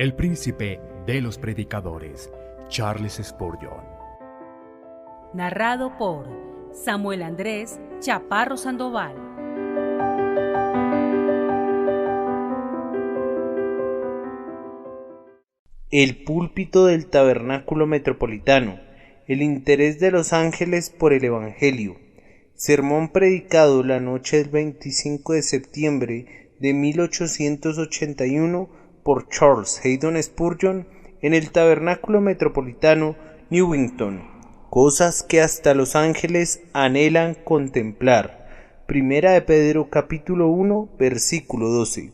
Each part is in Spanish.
el príncipe de los predicadores, Charles Spurgeon. Narrado por Samuel Andrés Chaparro Sandoval. El púlpito del Tabernáculo Metropolitano, el interés de los ángeles por el Evangelio. Sermón predicado la noche del 25 de septiembre de 1881 por Charles Haddon Spurgeon en el Tabernáculo Metropolitano, Newington. Cosas que hasta los ángeles anhelan contemplar. Primera de Pedro capítulo 1 versículo 12.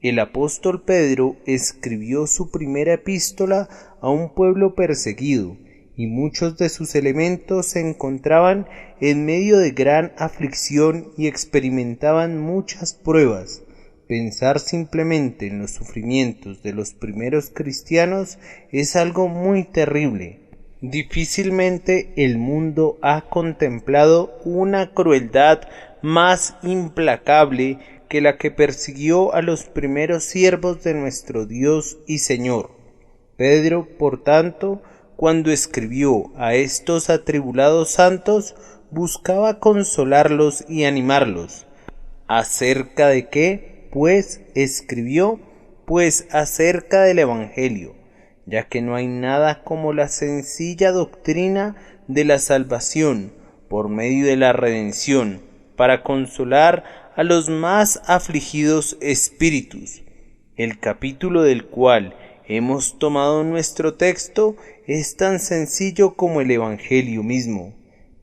El apóstol Pedro escribió su primera epístola a un pueblo perseguido, y muchos de sus elementos se encontraban en medio de gran aflicción y experimentaban muchas pruebas. Pensar simplemente en los sufrimientos de los primeros cristianos es algo muy terrible. Difícilmente el mundo ha contemplado una crueldad más implacable que la que persiguió a los primeros siervos de nuestro Dios y Señor. Pedro, por tanto, cuando escribió a estos atribulados santos, buscaba consolarlos y animarlos. ¿Acerca de qué, pues, escribió? Pues acerca del Evangelio, ya que no hay nada como la sencilla doctrina de la salvación por medio de la redención para consolar a los más afligidos espíritus. El capítulo del cual hemos tomado nuestro texto es tan sencillo como el Evangelio mismo.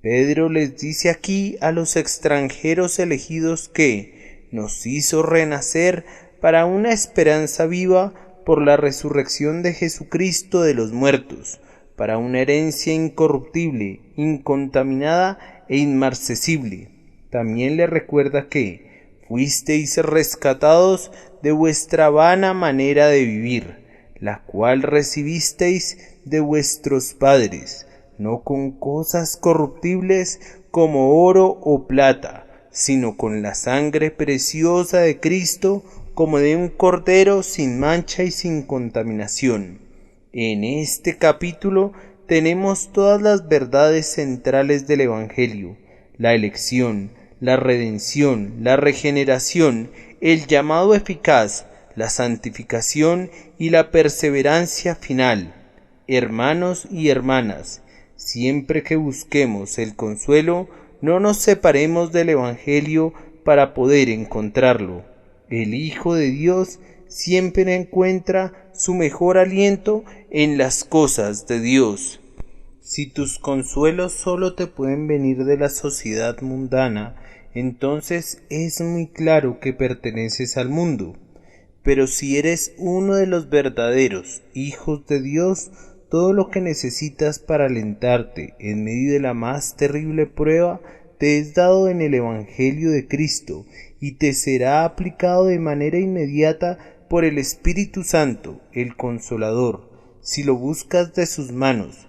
Pedro les dice aquí a los extranjeros elegidos que nos hizo renacer para una esperanza viva por la resurrección de Jesucristo de los muertos, para una herencia incorruptible, incontaminada e inmarcesible. También le recuerda que fuisteis rescatados de vuestra vana manera de vivir, la cual recibisteis de vuestros padres, no con cosas corruptibles como oro o plata, sino con la sangre preciosa de Cristo, como de un cordero sin mancha y sin contaminación. En este capítulo tenemos todas las verdades centrales del Evangelio: la elección, la redención, la regeneración, el llamado eficaz, la santificación y la perseverancia final. Hermanos y hermanas, siempre que busquemos el consuelo, no nos separemos del Evangelio para poder encontrarlo. El Hijo de Dios siempre encuentra su mejor aliento en las cosas de Dios. Si tus consuelos solo te pueden venir de la sociedad mundana, entonces es muy claro que perteneces al mundo. Pero si eres uno de los verdaderos hijos de Dios, todo lo que necesitas para alentarte en medio de la más terrible prueba te es dado en el Evangelio de Cristo y te será aplicado de manera inmediata por el Espíritu Santo, el Consolador, si lo buscas de sus manos.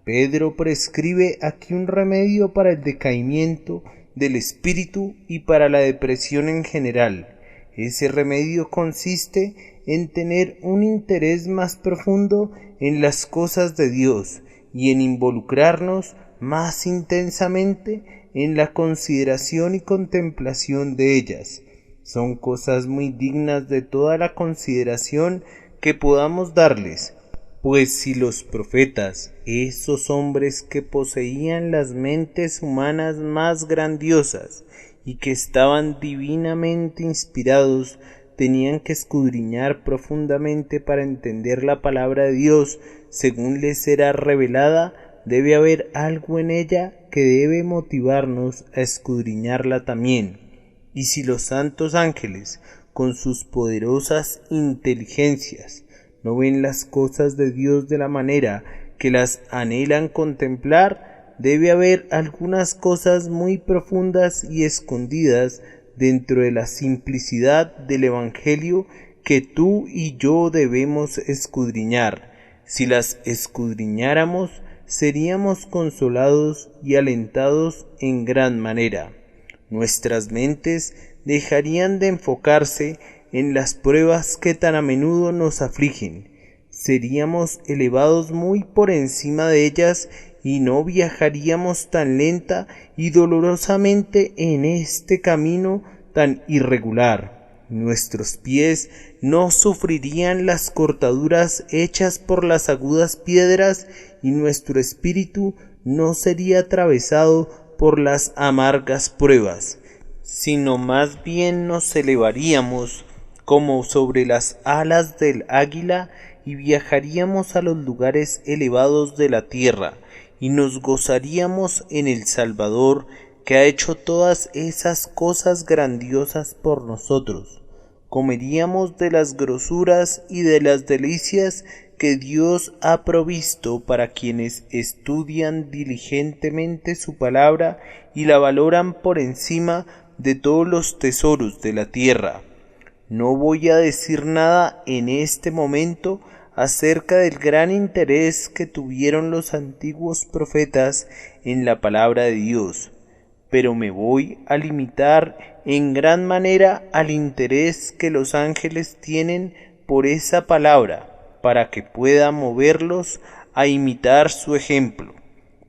Pedro prescribe aquí un remedio para el decaimiento del espíritu y para la depresión en general. Ese remedio consiste en tener un interés más profundo en las cosas de Dios y en involucrarnos más intensamente en la consideración y contemplación de ellas. Son cosas muy dignas de toda la consideración que podamos darles, pues si los profetas, esos hombres que poseían las mentes humanas más grandiosas y que estaban divinamente inspirados, tenían que escudriñar profundamente para entender la palabra de Dios según les era revelada, debe haber algo en ella que debe motivarnos a escudriñarla también. Y si los santos ángeles, con sus poderosas inteligencias, no ven las cosas de Dios de la manera que las anhelan contemplar, debe haber algunas cosas muy profundas y escondidas dentro de la simplicidad del Evangelio que tú y yo debemos escudriñar. Si las escudriñáramos, seríamos consolados y alentados en gran manera. Nuestras mentes dejarían de enfocarse en las pruebas que tan a menudo nos afligen seríamos elevados muy por encima de ellas y no viajaríamos tan lenta y dolorosamente en este camino tan irregular. Nuestros pies no sufrirían las cortaduras hechas por las agudas piedras y nuestro espíritu no sería atravesado por las amargas pruebas, sino más bien nos elevaríamos como sobre las alas del águila y viajaríamos a los lugares elevados de la tierra y nos gozaríamos en el Salvador que ha hecho todas esas cosas grandiosas por nosotros. Comeríamos de las grosuras y de las delicias que Dios ha provisto para quienes estudian diligentemente su palabra y la valoran por encima de todos los tesoros de la tierra. No voy a decir nada en este momento acerca del gran interés que tuvieron los antiguos profetas en la palabra de Dios, pero me voy a limitar en gran manera al interés que los ángeles tienen por esa palabra, para que pueda moverlos a imitar su ejemplo.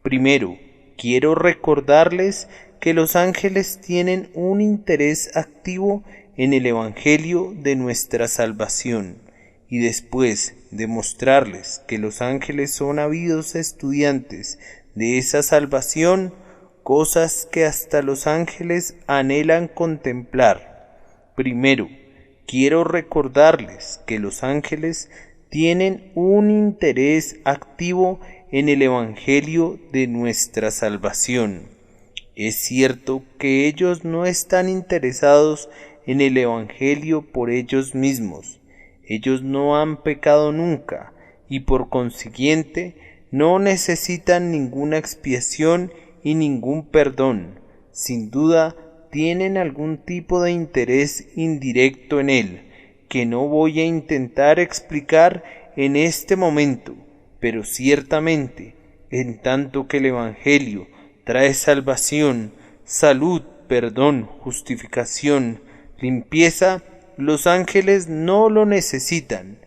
Primero, quiero recordarles que los ángeles tienen un interés activo en el Evangelio de nuestra salvación, y después de mostrarles que los ángeles son ávidos estudiantes de esa salvación, cosas que hasta los ángeles anhelan contemplar. Primero, quiero recordarles que los ángeles tienen un interés activo en el Evangelio de nuestra salvación. Es cierto que ellos no están interesados en el Evangelio por ellos mismos. Ellos no han pecado nunca y por consiguiente no necesitan ninguna expiación y ningún perdón. Sin duda tienen algún tipo de interés indirecto en él, que no voy a intentar explicar en este momento, pero ciertamente, en tanto que el Evangelio trae salvación, salud, perdón, justificación, limpieza, los ángeles no lo necesitan,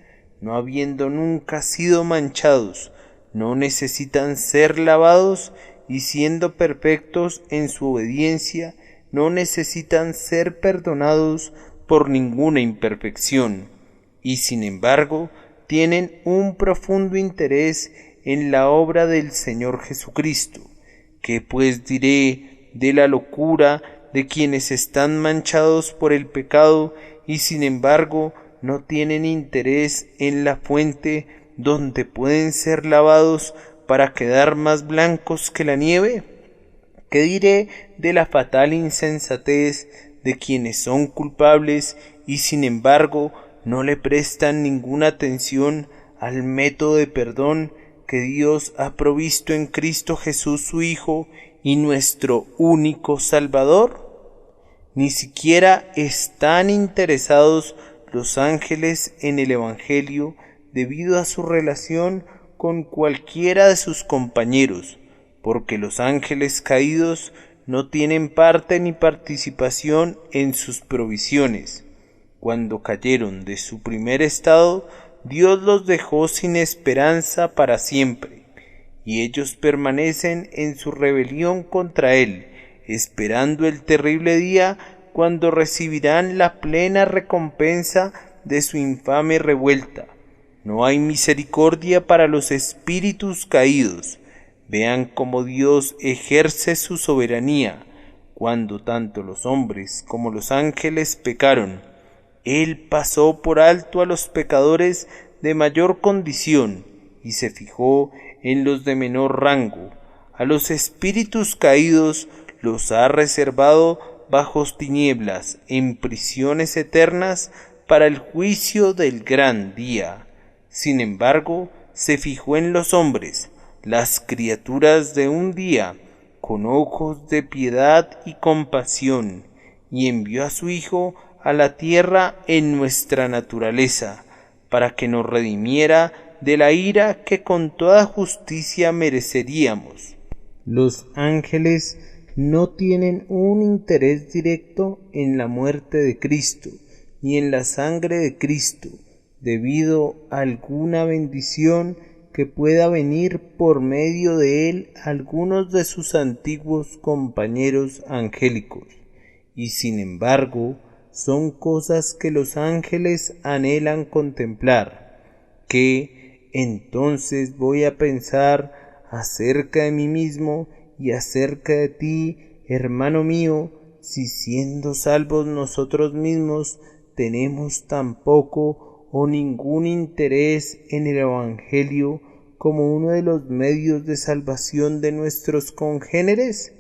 no habiendo nunca sido manchados, no necesitan ser lavados y siendo perfectos en su obediencia, no necesitan ser perdonados por ninguna imperfección, y sin embargo tienen un profundo interés en la obra del Señor Jesucristo. ¿Qué pues diré de la locura de quienes están manchados por el pecado y sin embargo no tienen interés en la fuente donde pueden ser lavados para quedar más blancos que la nieve? ¿Qué diré de la fatal insensatez de quienes son culpables y sin embargo no le prestan ninguna atención al método de perdón que Dios ha provisto en Cristo Jesús su Hijo y nuestro único Salvador? Ni siquiera están interesados los ángeles en el Evangelio debido a su relación con cualquiera de sus compañeros, porque los ángeles caídos no tienen parte ni participación en sus provisiones. Cuando cayeron de su primer estado, Dios los dejó sin esperanza para siempre, y ellos permanecen en su rebelión contra Él, esperando el terrible día cuando recibirán la plena recompensa de su infame revuelta. No hay misericordia para los espíritus caídos. Vean cómo Dios ejerce su soberanía. Cuando tanto los hombres como los ángeles pecaron, Él pasó por alto a los pecadores de mayor condición y se fijó en los de menor rango. A los espíritus caídos los ha reservado bajo tinieblas, en prisiones eternas, para el juicio del gran día. Sin embargo, se fijó en los hombres, las criaturas de un día, con ojos de piedad y compasión, y envió a su Hijo a la tierra en nuestra naturaleza, para que nos redimiera de la ira que con toda justicia mereceríamos. Los ángeles no tienen un interés directo en la muerte de Cristo, ni en la sangre de Cristo. debido a alguna bendición que pueda venir por medio de él a algunos de sus antiguos compañeros angélicos, y sin embargo son cosas que los ángeles anhelan contemplar. ¿Qué entonces voy a pensar acerca de mí mismo y acerca de ti, hermano mío, si siendo salvos nosotros mismos tenemos tan poco o ningún interés en el Evangelio como uno de los medios de salvación de nuestros congéneres?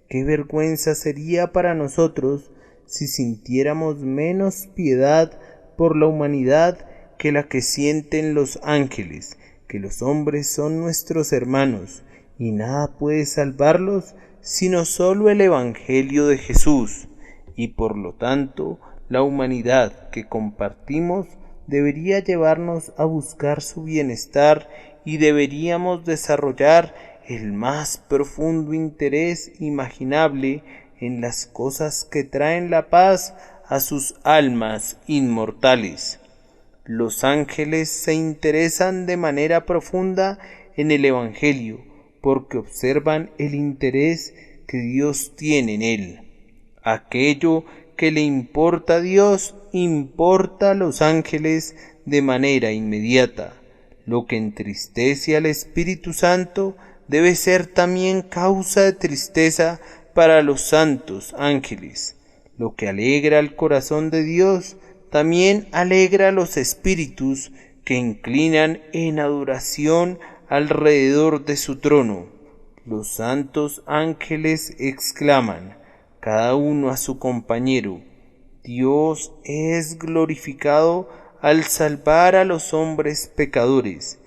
¡Qué vergüenza sería para nosotros si sintiéramos menos piedad por la humanidad que la que sienten los ángeles, que los hombres son nuestros hermanos, y nada puede salvarlos sino solo el Evangelio de Jesús, y por lo tanto la humanidad que compartimos debería llevarnos a buscar su bienestar y deberíamos desarrollar el más profundo interés imaginable en las cosas que traen la paz a sus almas inmortales. Los ángeles se interesan de manera profunda en el Evangelio porque observan el interés que Dios tiene en él. Aquello que le importa a Dios importa a los ángeles de manera inmediata. Lo que entristece al Espíritu Santo debe ser también causa de tristeza para los santos ángeles. Lo que alegra el corazón de Dios también alegra a los espíritus que inclinan en adoración alrededor de su trono. Los santos ángeles exclaman, cada uno a su compañero: Dios es glorificado al salvar a los hombres pecadores.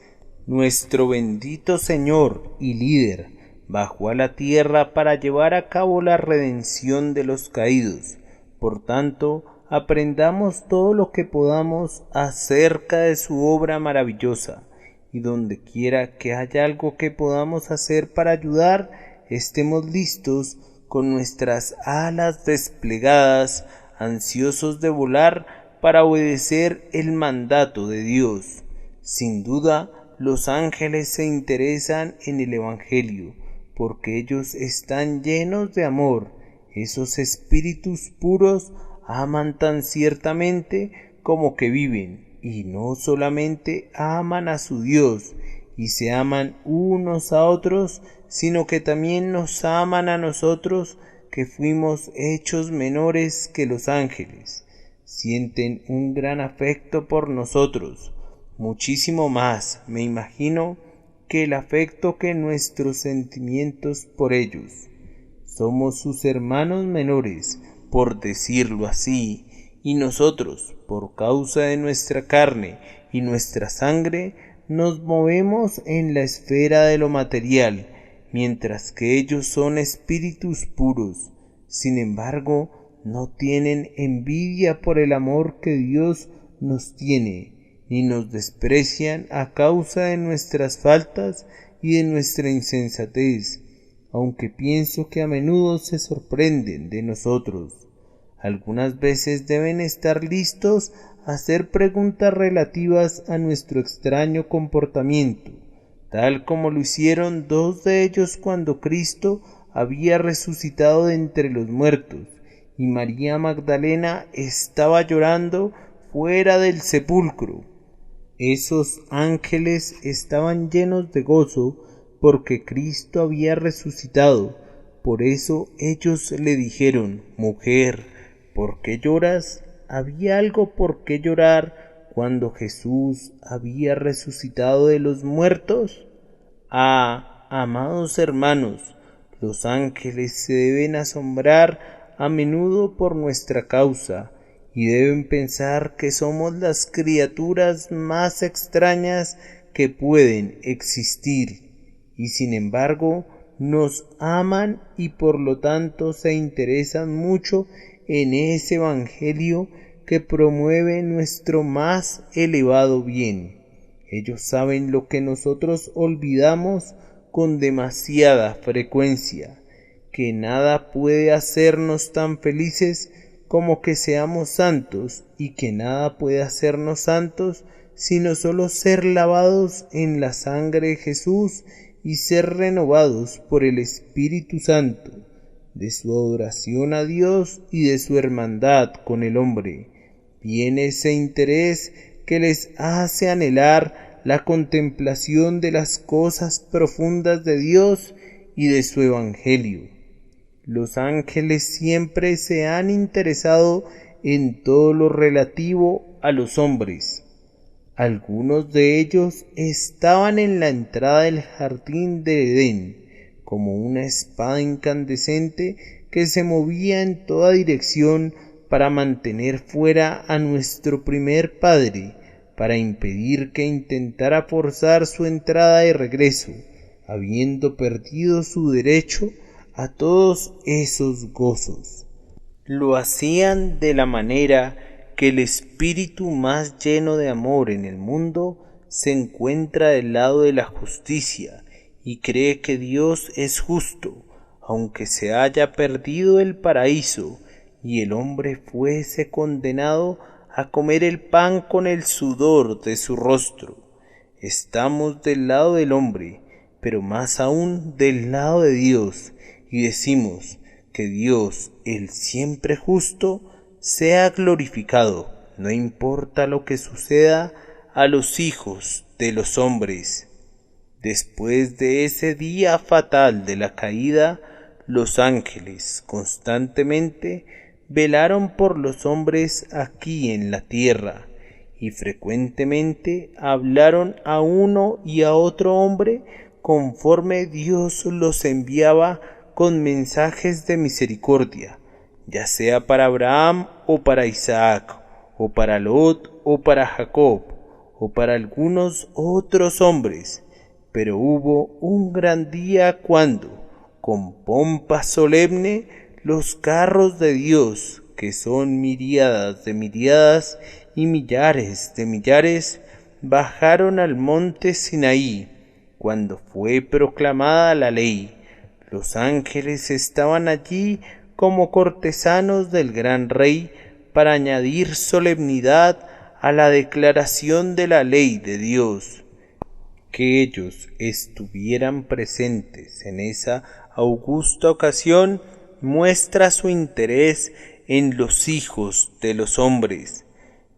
Nuestro bendito Señor y líder bajó a la tierra para llevar a cabo la redención de los caídos. Por tanto, aprendamos todo lo que podamos acerca de su obra maravillosa, y donde quiera que haya algo que podamos hacer para ayudar, estemos listos con nuestras alas desplegadas, ansiosos de volar para obedecer el mandato de Dios. Sin duda, los ángeles se interesan en el Evangelio, porque ellos están llenos de amor. Esos espíritus puros aman tan ciertamente como que viven, y no solamente aman a su Dios y se aman unos a otros, sino que también nos aman a nosotros, que fuimos hechos menores que los ángeles. Sienten un gran afecto por nosotros, muchísimo más, me imagino, que el afecto que nuestros sentimientos por ellos. Somos sus hermanos menores, por decirlo así, y nosotros, por causa de nuestra carne y nuestra sangre, nos movemos en la esfera de lo material, mientras que ellos son espíritus puros. Sin embargo, no tienen envidia por el amor que Dios nos tiene, ni nos desprecian a causa de nuestras faltas y de nuestra insensatez, aunque pienso que a menudo se sorprenden de nosotros. Algunas veces deben estar listos a hacer preguntas relativas a nuestro extraño comportamiento, tal como lo hicieron dos de ellos cuando Cristo había resucitado de entre los muertos, y María Magdalena estaba llorando fuera del sepulcro. Esos ángeles estaban llenos de gozo porque Cristo había resucitado. Por eso ellos le dijeron: Mujer, ¿por qué lloras? ¿Había algo por qué llorar cuando Jesús había resucitado de los muertos? Ah, amados hermanos, los ángeles se deben asombrar a menudo por nuestra causa, y deben pensar que somos las criaturas más extrañas que pueden existir, y sin embargo nos aman y por lo tanto se interesan mucho en ese Evangelio que promueve nuestro más elevado bien. Ellos saben lo que nosotros olvidamos con demasiada frecuencia, que nada puede hacernos tan felices como que seamos santos, y que nada puede hacernos santos sino solo ser lavados en la sangre de Jesús y ser renovados por el Espíritu Santo, de su adoración a Dios y de su hermandad con el hombre. Viene ese interés que les hace anhelar la contemplación de las cosas profundas de Dios y de su Evangelio. Los ángeles siempre se han interesado en todo lo relativo a los hombres. Algunos de ellos estaban en la entrada del jardín de Edén, como una espada incandescente que se movía en toda dirección para mantener fuera a nuestro primer padre, para impedir que intentara forzar su entrada de regreso, habiendo perdido su derecho a todos esos gozos. Lo hacían de la manera que el espíritu más lleno de amor en el mundo se encuentra del lado de la justicia y cree que Dios es justo, aunque se haya perdido el paraíso y el hombre fuese condenado a comer el pan con el sudor de su rostro. Estamos del lado del hombre, pero más aún del lado de Dios, y decimos que Dios, el siempre justo, sea glorificado, no importa lo que suceda a los hijos de los hombres. Después de ese día fatal de la caída, los ángeles constantemente velaron por los hombres aquí en la tierra, y frecuentemente hablaron a uno y a otro hombre conforme Dios los enviaba con mensajes de misericordia, ya sea para Abraham o para Isaac, o para Lot o para Jacob, o para algunos otros hombres. Pero hubo un gran día cuando, con pompa solemne, los carros de Dios, que son miríadas de miríadas y millares de millares, bajaron al monte Sinaí, cuando fue proclamada la ley. Los ángeles estaban allí como cortesanos del gran rey para añadir solemnidad a la declaración de la ley de Dios. Que ellos estuvieran presentes en esa augusta ocasión muestra su interés en los hijos de los hombres,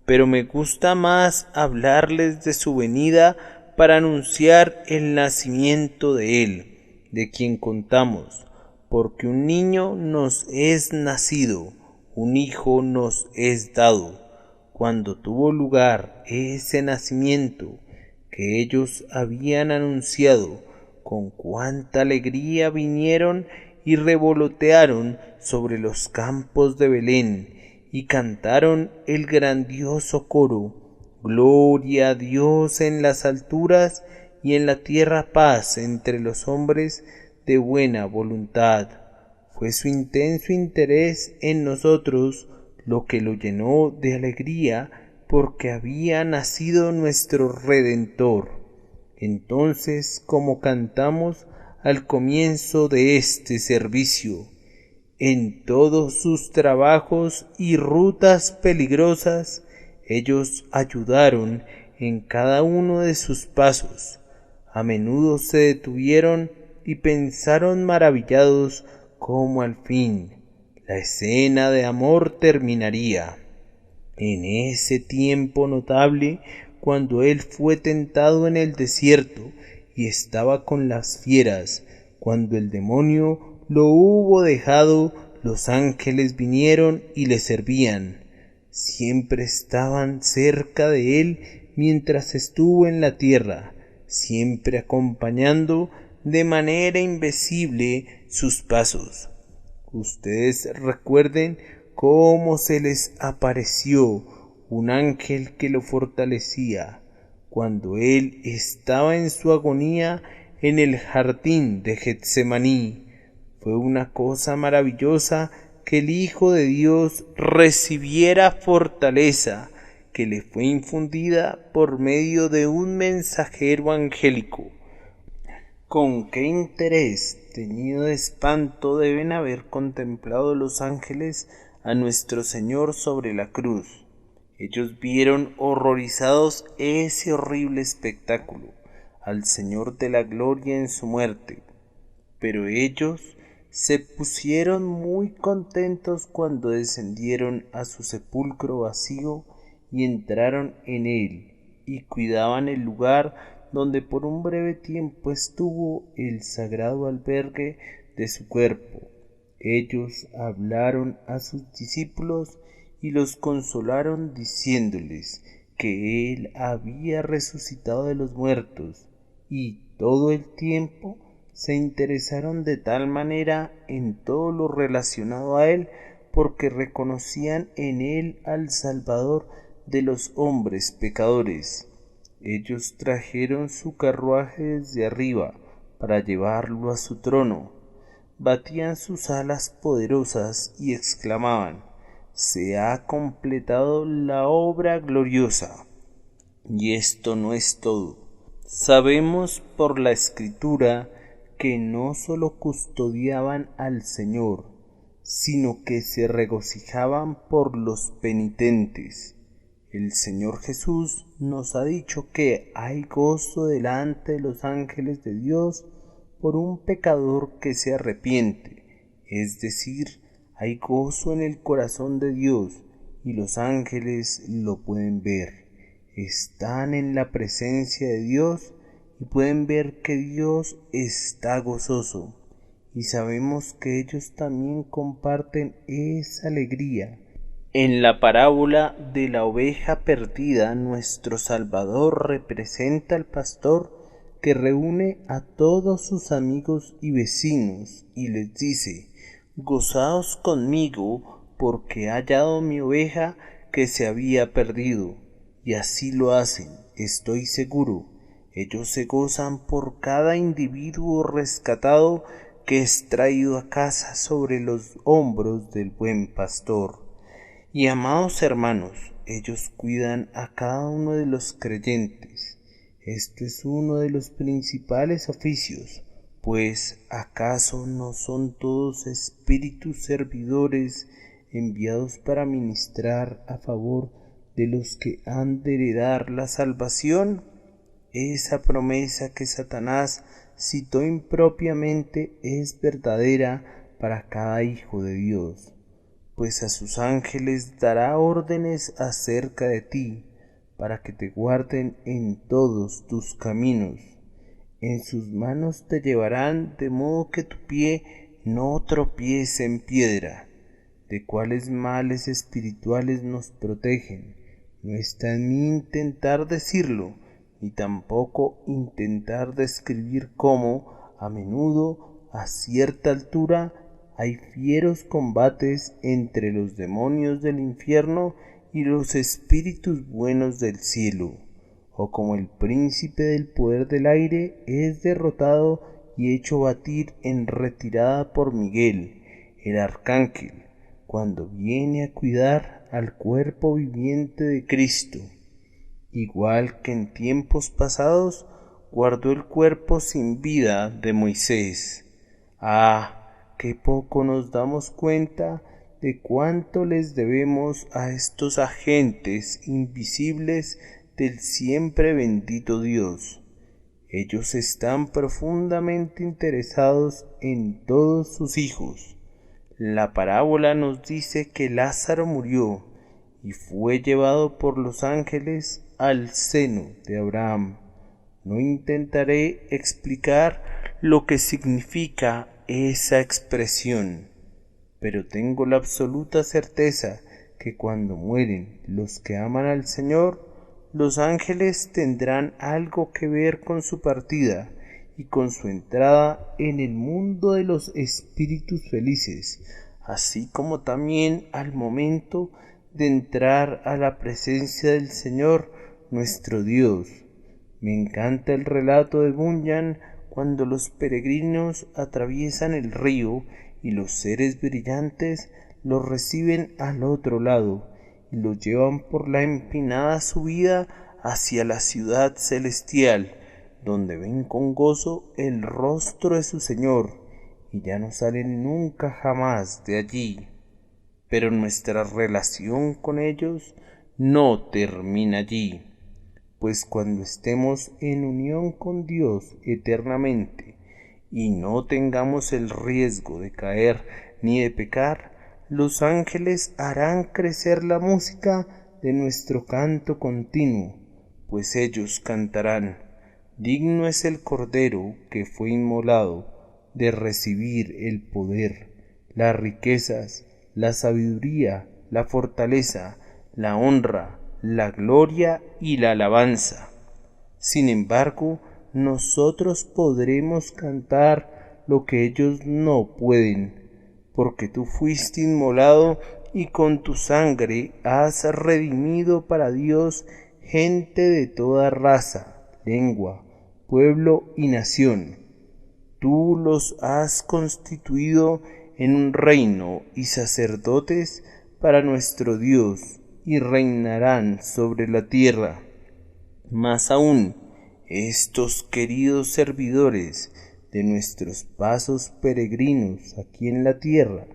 pero me gusta más hablarles de su venida para anunciar el nacimiento de él, de quien contamos, porque un niño nos es nacido, un hijo nos es dado. Cuando tuvo lugar ese nacimiento que ellos habían anunciado, con cuánta alegría vinieron y revolotearon sobre los campos de Belén y cantaron el grandioso coro: Gloria a Dios en las alturas y en la tierra paz entre los hombres de buena voluntad. Fue su intenso interés en nosotros lo que lo llenó de alegría, porque había nacido nuestro Redentor. Entonces, como cantamos al comienzo de este servicio, en todos sus trabajos y rutas peligrosas, ellos ayudaron en cada uno de sus pasos. A menudo se detuvieron y pensaron maravillados cómo al fin la escena de amor terminaría. En ese tiempo notable, cuando él fue tentado en el desierto y estaba con las fieras, cuando el demonio lo hubo dejado, los ángeles vinieron y le servían. Siempre estaban cerca de él mientras estuvo en la tierra, siempre acompañando de manera invisible sus pasos. Ustedes recuerden cómo se les apareció un ángel que lo fortalecía cuando él estaba en su agonía en el jardín de Getsemaní. Fue una cosa maravillosa que el Hijo de Dios recibiera fortaleza que le fue infundida por medio de un mensajero angélico. Con qué interés teñido de espanto deben haber contemplado los ángeles a nuestro Señor sobre la cruz. Ellos vieron horrorizados ese horrible espectáculo, al Señor de la gloria en su muerte. Pero ellos se pusieron muy contentos cuando descendieron a su sepulcro vacío y entraron en él, y cuidaban el lugar donde por un breve tiempo estuvo el sagrado albergue de su cuerpo. Ellos hablaron a sus discípulos y los consolaron diciéndoles que Él había resucitado de los muertos, y todo el tiempo se interesaron de tal manera en todo lo relacionado a Él, porque reconocían en Él al Salvador de los hombres pecadores. Ellos trajeron su carruaje desde arriba para llevarlo a su trono. Batían sus alas poderosas y exclamaban: «Se ha completado la obra gloriosa». Y esto no es todo. Sabemos por la Escritura que no sólo custodiaban al Señor, sino que se regocijaban por los penitentes. El Señor Jesús nos ha dicho que hay gozo delante de los ángeles de Dios por un pecador que se arrepiente, es decir, hay gozo en el corazón de Dios, y los ángeles lo pueden ver. Están en la presencia de Dios y pueden ver que Dios está gozoso, y sabemos que ellos también comparten esa alegría. En la parábola de la oveja perdida, nuestro Salvador representa al pastor que reúne a todos sus amigos y vecinos y les dice: «Gozaos conmigo, porque he hallado mi oveja que se había perdido». Y así lo hacen, estoy seguro. Ellos se gozan por cada individuo rescatado que es traído a casa sobre los hombros del buen pastor. Y amados hermanos, ellos cuidan a cada uno de los creyentes. Esto es uno de los principales oficios, pues ¿acaso no son todos espíritus servidores enviados para ministrar a favor de los que han de heredar la salvación? Esa promesa que Satanás citó impropiamente es verdadera para cada hijo de Dios, pues a sus ángeles dará órdenes acerca de ti, para que te guarden en todos tus caminos. En sus manos te llevarán, de modo que tu pie no tropiece en piedra. ¿De cuáles males espirituales nos protegen? No está en mí intentar decirlo, ni tampoco intentar describir cómo, a menudo, a cierta altura, hay fieros combates entre los demonios del infierno y los espíritus buenos del cielo, o como el príncipe del poder del aire es derrotado y hecho batir en retirada por Miguel, el arcángel, cuando viene a cuidar al cuerpo viviente de Cristo. Igual que en tiempos pasados guardó el cuerpo sin vida de Moisés. Qué poco nos damos cuenta de cuánto les debemos a estos agentes invisibles del siempre bendito Dios. Ellos están profundamente interesados en todos sus hijos. La parábola nos dice que Lázaro murió y fue llevado por los ángeles al seno de Abraham. No intentaré explicar lo que significa esa expresión, pero tengo la absoluta certeza que cuando mueren los que aman al Señor, los ángeles tendrán algo que ver con su partida y con su entrada en el mundo de los espíritus felices, así como también al momento de entrar a la presencia del Señor nuestro Dios. Me encanta el relato de Bunyan cuando los peregrinos atraviesan el río y los seres brillantes los reciben al otro lado y los llevan por la empinada subida hacia la ciudad celestial, donde ven con gozo el rostro de su Señor y ya no salen nunca jamás de allí. Pero nuestra relación con ellos no termina allí, pues cuando estemos en unión con Dios eternamente y no tengamos el riesgo de caer ni de pecar, los ángeles harán crecer la música de nuestro canto continuo, pues ellos cantarán: digno es el Cordero que fue inmolado de recibir el poder, las riquezas, la sabiduría, la fortaleza, la honra, la gloria y la alabanza. Sin embargo, nosotros podremos cantar lo que ellos no pueden, porque tú fuiste inmolado y con tu sangre has redimido para Dios gente de toda raza, lengua, pueblo y nación. Tú los has constituido en un reino y sacerdotes para nuestro Dios, y reinarán sobre la tierra. Más aún, estos queridos servidores de nuestros pasos peregrinos aquí en la tierra,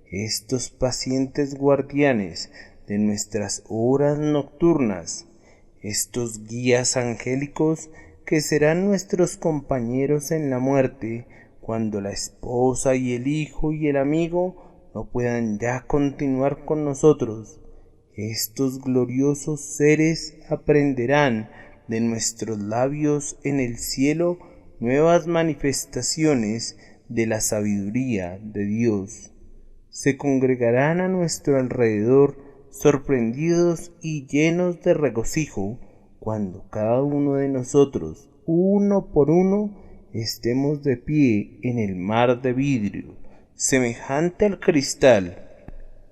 estos pacientes guardianes de nuestras horas nocturnas, estos guías angélicos que serán nuestros compañeros en la muerte, cuando la esposa y el hijo y el amigo no puedan ya continuar con nosotros, estos gloriosos seres aprenderán de nuestros labios en el cielo nuevas manifestaciones de la sabiduría de Dios. Se congregarán a nuestro alrededor sorprendidos y llenos de regocijo cuando cada uno de nosotros, uno por uno, estemos de pie en el mar de vidrio, semejante al cristal,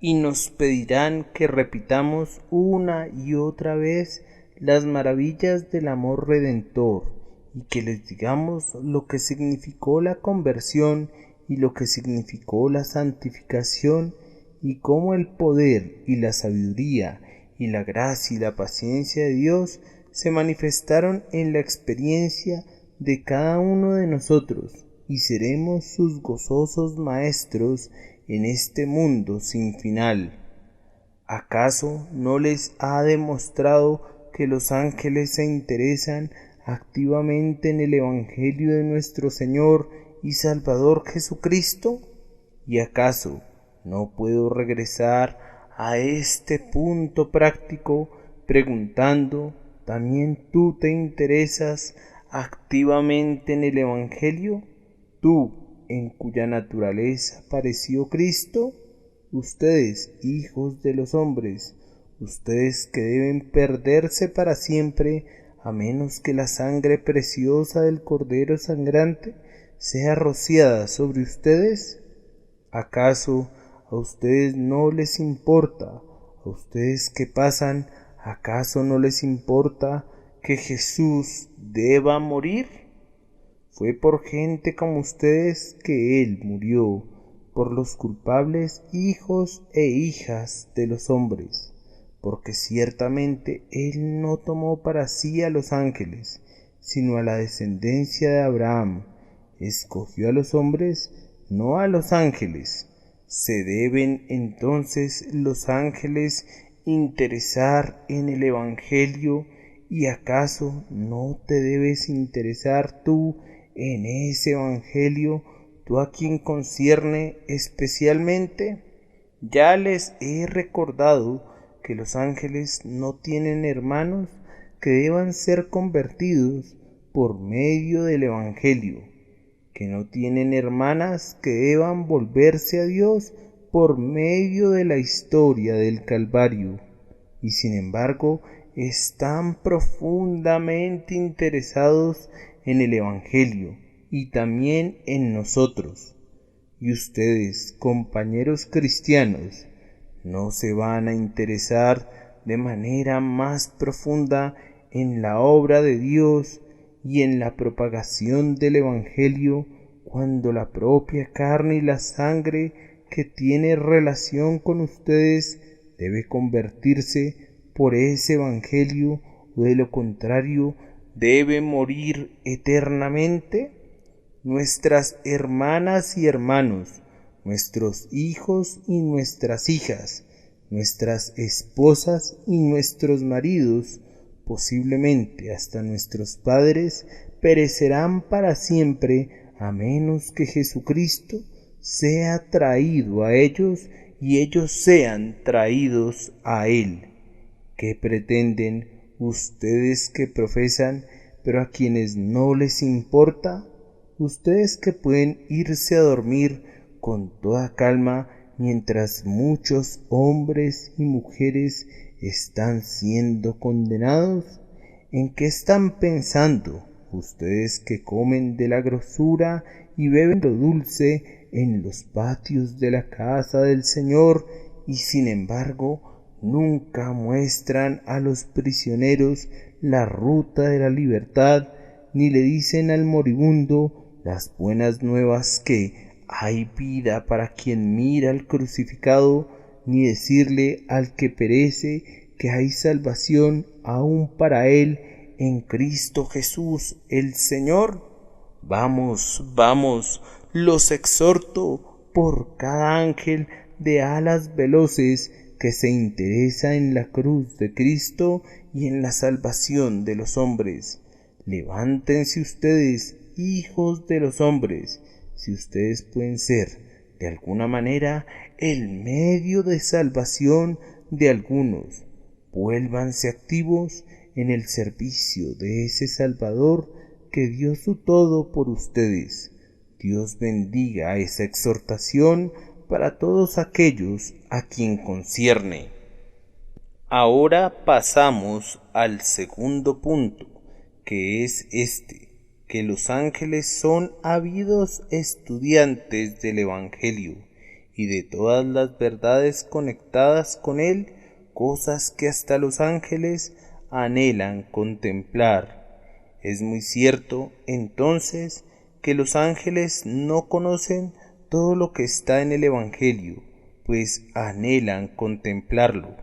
y nos pedirán que repitamos una y otra vez las maravillas del amor redentor, y que les digamos lo que significó la conversión y lo que significó la santificación, y cómo el poder y la sabiduría y la gracia y la paciencia de Dios se manifestaron en la experiencia de cada uno de nosotros, y seremos sus gozosos maestros en este mundo sin final. ¿Acaso no les ha demostrado que los ángeles se interesan activamente en el Evangelio de nuestro Señor y Salvador Jesucristo? ¿Y acaso no puedo regresar a este punto práctico preguntando: ¿también tú te interesas activamente en el Evangelio? ¿Tú, en cuya naturaleza apareció Cristo? Ustedes, hijos de los hombres, ustedes que deben perderse para siempre, a menos que la sangre preciosa del Cordero sangrante sea rociada sobre ustedes. ¿Acaso a ustedes no les importa? ¿A ustedes que pasan, acaso no les importa que Jesús deba morir? Fue por gente como ustedes que Él murió, por los culpables hijos e hijas de los hombres, porque ciertamente Él no tomó para sí a los ángeles, sino a la descendencia de Abraham. Escogió a los hombres, no a los ángeles. ¿Se deben entonces los ángeles interesar en el Evangelio? ¿Y acaso no te debes interesar tú en ese Evangelio, tú a quien concierne especialmente? Ya les he recordado que los ángeles no tienen hermanos que deban ser convertidos por medio del Evangelio, que no tienen hermanas que deban volverse a Dios por medio de la historia del Calvario, y sin embargo están profundamente interesados en el Evangelio y también en nosotros. Y ustedes, compañeros cristianos, ¿no se van a interesar de manera más profunda en la obra de Dios y en la propagación del Evangelio, cuando la propia carne y la sangre que tiene relación con ustedes debe convertirse por ese Evangelio, o de lo contrario debe morir eternamente? Nuestras hermanas y hermanos, nuestros hijos y nuestras hijas, nuestras esposas y nuestros maridos, posiblemente hasta nuestros padres, perecerán para siempre a menos que Jesucristo sea traído a ellos y ellos sean traídos a Él. ¿Qué pretenden ustedes que profesan, pero a quienes no les importa? Ustedes que pueden irse a dormir con toda calma mientras muchos hombres y mujeres están siendo condenados. ¿En qué están pensando? Ustedes que comen de la grosura y beben lo dulce en los patios de la casa del Señor y sin embargo nunca muestran a los prisioneros la ruta de la libertad, ni le dicen al moribundo las buenas nuevas que hay vida para quien mira al crucificado, ni decirle al que perece que hay salvación aún para él en Cristo Jesús el Señor. Vamos, vamos, los exhorto por cada ángel de alas veloces que se interesa en la cruz de Cristo y en la salvación de los hombres. Levántense ustedes, hijos de los hombres, si ustedes pueden ser, de alguna manera, el medio de salvación de algunos. Vuélvanse activos en el servicio de ese Salvador que dio su todo por ustedes. Dios bendiga esa exhortación para todos aquellos a quien concierne. Ahora pasamos al segundo punto, que es que los ángeles son ávidos estudiantes del Evangelio y de todas las verdades conectadas con él, cosas que hasta los ángeles anhelan contemplar. Es muy cierto, entonces, que los ángeles no conocen todo lo que está en el Evangelio, pues anhelan contemplarlo.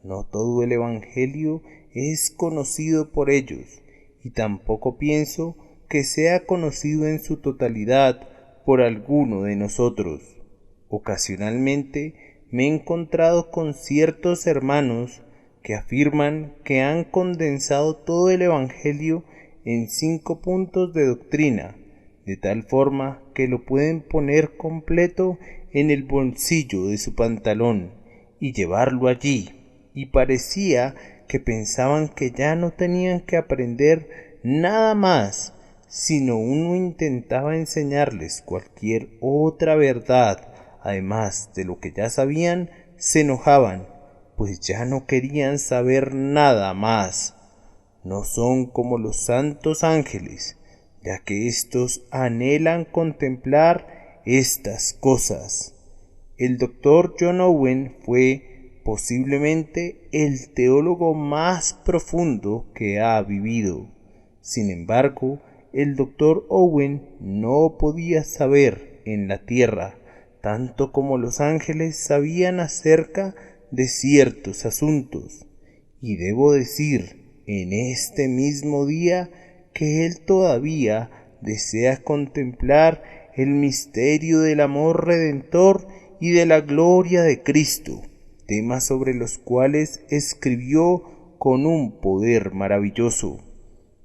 No todo el Evangelio es conocido por ellos, y tampoco pienso que sea conocido en su totalidad por alguno de nosotros. Ocasionalmente me he encontrado con ciertos hermanos que afirman que han condensado todo el Evangelio en 5 puntos de doctrina, de tal forma que lo pueden poner completo en el bolsillo de su pantalón y llevarlo allí, y parecía que pensaban que ya no tenían que aprender nada más, sino uno intentaba enseñarles cualquier otra verdad, además de lo que ya sabían, se enojaban, pues ya no querían saber nada más. No son como los santos ángeles, ya que éstos anhelan contemplar estas cosas. El doctor John Owen fue posiblemente el teólogo más profundo que ha vivido. Sin embargo, el doctor Owen no podía saber en la tierra tanto como los ángeles sabían acerca de ciertos asuntos, y debo decir en este mismo día que él todavía desea contemplar el misterio del amor redentor y de la gloria de Cristo, temas sobre los cuales escribió con un poder maravilloso.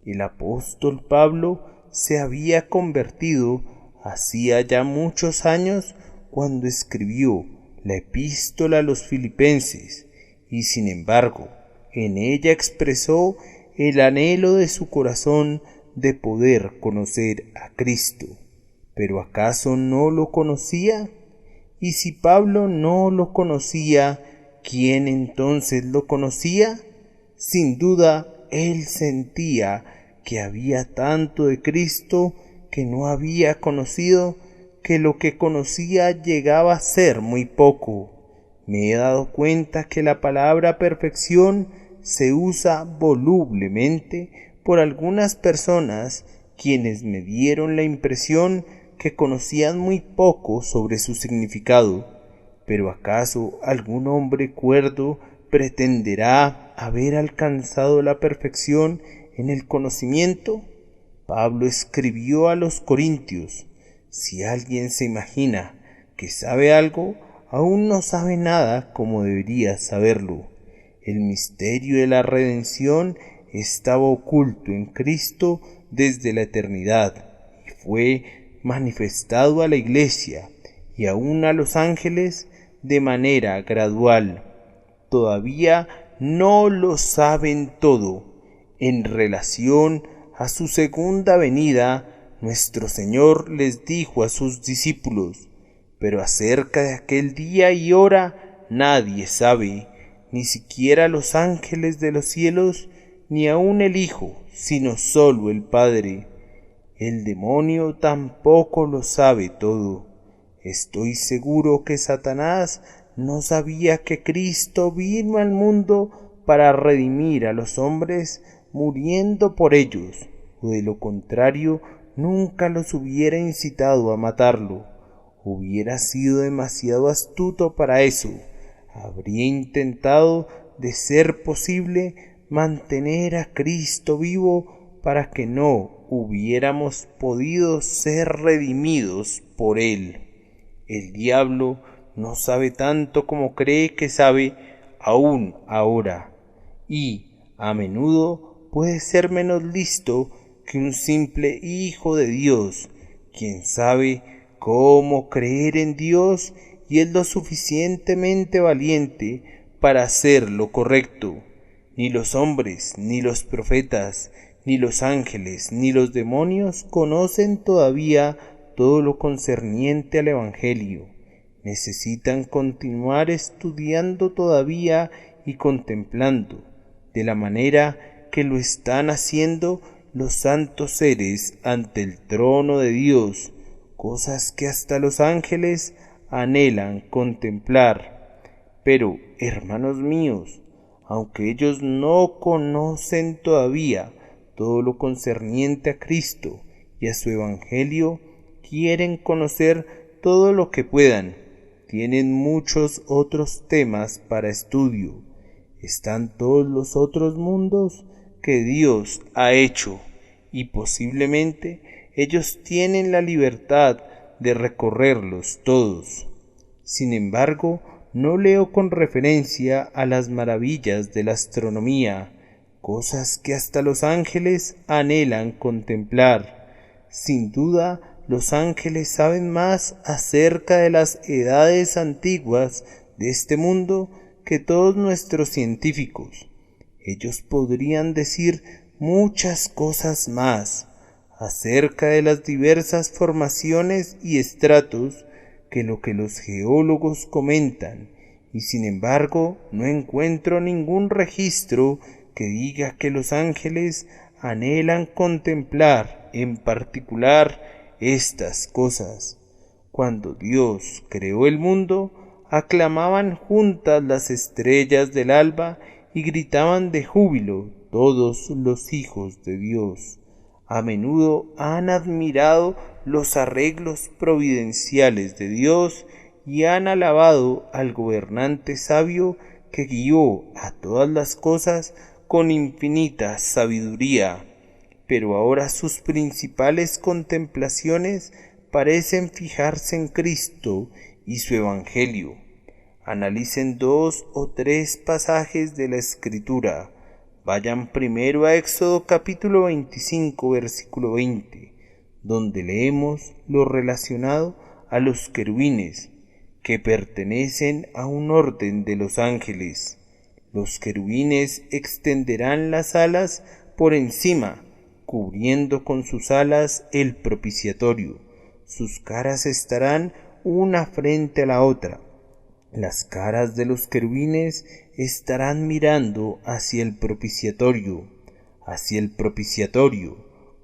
El apóstol Pablo se había convertido hacía ya muchos años cuando escribió la epístola a los Filipenses, y sin embargo en ella expresó el anhelo de su corazón de poder conocer a Cristo. ¿Pero acaso no lo conocía? Y si Pablo no lo conocía, ¿quién entonces lo conocía? Sin duda, él sentía que había tanto de Cristo que no había conocido, que lo que conocía llegaba a ser muy poco. Me he dado cuenta que la palabra perfección se usa volublemente por algunas personas quienes me dieron la impresión que conocían muy poco sobre su significado. ¿Pero acaso algún hombre cuerdo pretenderá haber alcanzado la perfección en el conocimiento? Pablo escribió a los Corintios: si alguien se imagina que sabe algo, aún no sabe nada como debería saberlo. El misterio de la redención estaba oculto en Cristo desde la eternidad y fue manifestado a la Iglesia y aún a los ángeles de manera gradual. Todavía no lo saben todo. En relación a su segunda venida, nuestro Señor les dijo a sus discípulos: pero acerca de aquel día y hora nadie sabe, ni siquiera los ángeles de los cielos, ni aun el Hijo, sino solo el Padre. El demonio tampoco lo sabe todo. Estoy seguro que Satanás no sabía que Cristo vino al mundo para redimir a los hombres muriendo por ellos, o de lo contrario nunca los hubiera incitado a matarlo. Hubiera sido demasiado astuto para eso. Habría intentado, de ser posible, mantener a Cristo vivo para que no hubiéramos podido ser redimidos por él. El diablo no sabe tanto como cree que sabe aún ahora, y a menudo puede ser menos listo que un simple hijo de Dios, quien sabe cómo creer en Dios y es lo suficientemente valiente para hacer lo correcto. Ni los hombres, ni los profetas, ni los ángeles, ni los demonios conocen todavía todo lo concerniente al Evangelio. Necesitan continuar estudiando todavía y contemplando, de la manera que lo están haciendo los santos seres ante el trono de Dios, cosas que hasta los ángeles anhelan contemplar. Pero, hermanos míos, aunque ellos no conocen todavía todo lo concerniente a Cristo y a su Evangelio, quieren conocer todo lo que puedan. Tienen muchos otros temas para estudio. Están todos los otros mundos que Dios ha hecho, y posiblemente ellos tienen la libertad de recorrerlos todos. Sin embargo, no leo con referencia a las maravillas de la astronomía, cosas que hasta los ángeles anhelan contemplar. Sin duda, los ángeles saben más acerca de las edades antiguas de este mundo que todos nuestros científicos. Ellos podrían decir muchas cosas más acerca de las diversas formaciones y estratos que lo que los geólogos comentan, y sin embargo no encuentro ningún registro que diga que los ángeles anhelan contemplar en particular estas cosas. Cuando Dios creó el mundo, aclamaban juntas las estrellas del alba y gritaban de júbilo todos los hijos de Dios. A menudo han admirado los arreglos providenciales de Dios y han alabado al gobernante sabio que guió a todas las cosas con infinita sabiduría. Pero ahora sus principales contemplaciones parecen fijarse en Cristo y su Evangelio. Analicen 2 o 3 pasajes de la Escritura. Vayan primero a Éxodo capítulo 25, versículo 20, donde leemos lo relacionado a los querubines, que pertenecen a un orden de los ángeles. Los querubines extenderán las alas por encima, cubriendo con sus alas el propiciatorio. Sus caras estarán una frente a la otra. Las caras de los querubines estarán mirando hacia el propiciatorio,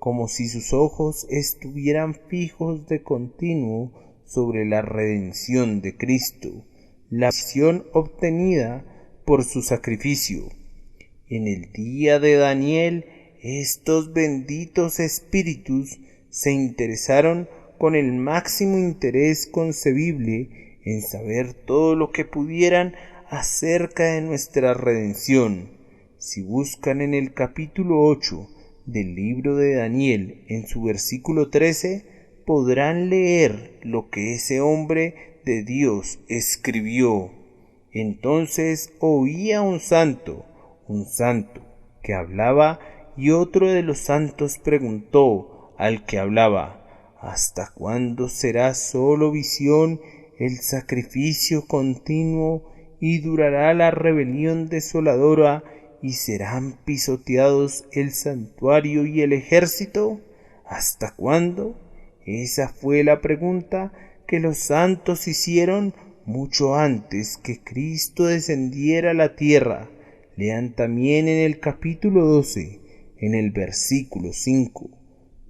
como si sus ojos estuvieran fijos de continuo sobre la redención de Cristo, la visión obtenida por su sacrificio. En el día de Daniel, estos benditos espíritus se interesaron con el máximo interés concebible en saber todo lo que pudieran acerca de nuestra redención. Si buscan en el capítulo 8 del libro de Daniel, en su versículo 13, podrán leer lo que ese hombre de Dios escribió. Entonces oía un santo que hablaba, y otro de los santos preguntó al que hablaba: ¿hasta cuándo será solo visión el sacrificio continuo, y durará la rebelión desoladora, y serán pisoteados el santuario y el ejército? ¿Hasta cuándo? Esa fue la pregunta que los santos hicieron mucho antes que Cristo descendiera a la tierra. Lean también en el capítulo 12, en el versículo 5.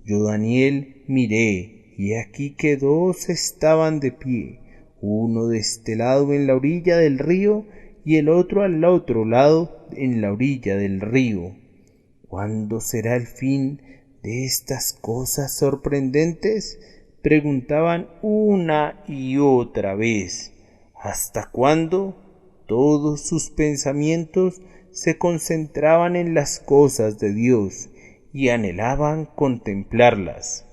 Yo, Daniel, miré, y aquí que dos estaban de pie, uno de este lado en la orilla del río, y el otro al otro lado en la orilla del río. ¿Cuándo será el fin de estas cosas sorprendentes?, preguntaban una y otra vez. ¿Hasta cuándo? Todos sus pensamientos se concentraban en las cosas de Dios y anhelaban contemplarlas.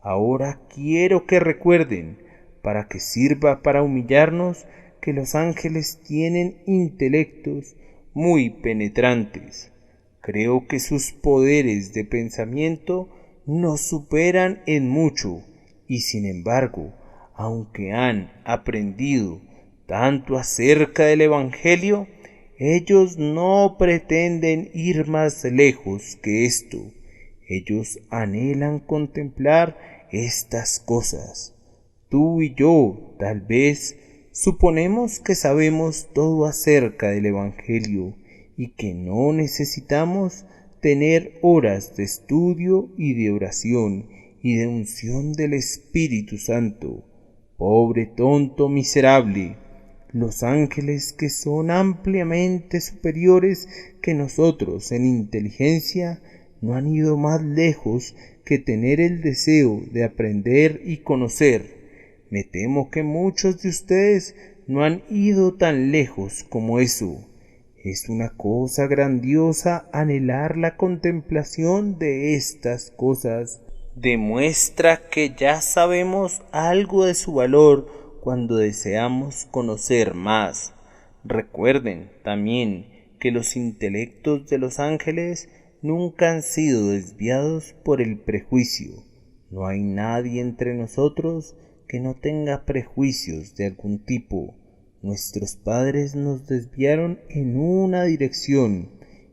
Ahora quiero que recuerden, para que sirva para humillarnos, que los ángeles tienen intelectos muy penetrantes. Creo que sus poderes de pensamiento nos superan en mucho, y sin embargo, aunque han aprendido tanto acerca del Evangelio, ellos no pretenden ir más lejos que esto. Ellos anhelan contemplar estas cosas. Tú y yo, tal vez, suponemos que sabemos todo acerca del Evangelio y que no necesitamos tener horas de estudio y de oración y de unción del Espíritu Santo. Pobre tonto miserable. Los ángeles, que son ampliamente superiores que nosotros en inteligencia, no han ido más lejos que tener el deseo de aprender y conocer. Me temo que muchos de ustedes no han ido tan lejos como eso. Es una cosa grandiosa anhelar la contemplación de estas cosas. Demuestra que ya sabemos algo de su valor cuando deseamos conocer más. Recuerden también que los intelectos de los ángeles nunca han sido desviados por el prejuicio. No hay nadie entre nosotros que no tenga prejuicios de algún tipo. Nuestros padres nos desviaron en una dirección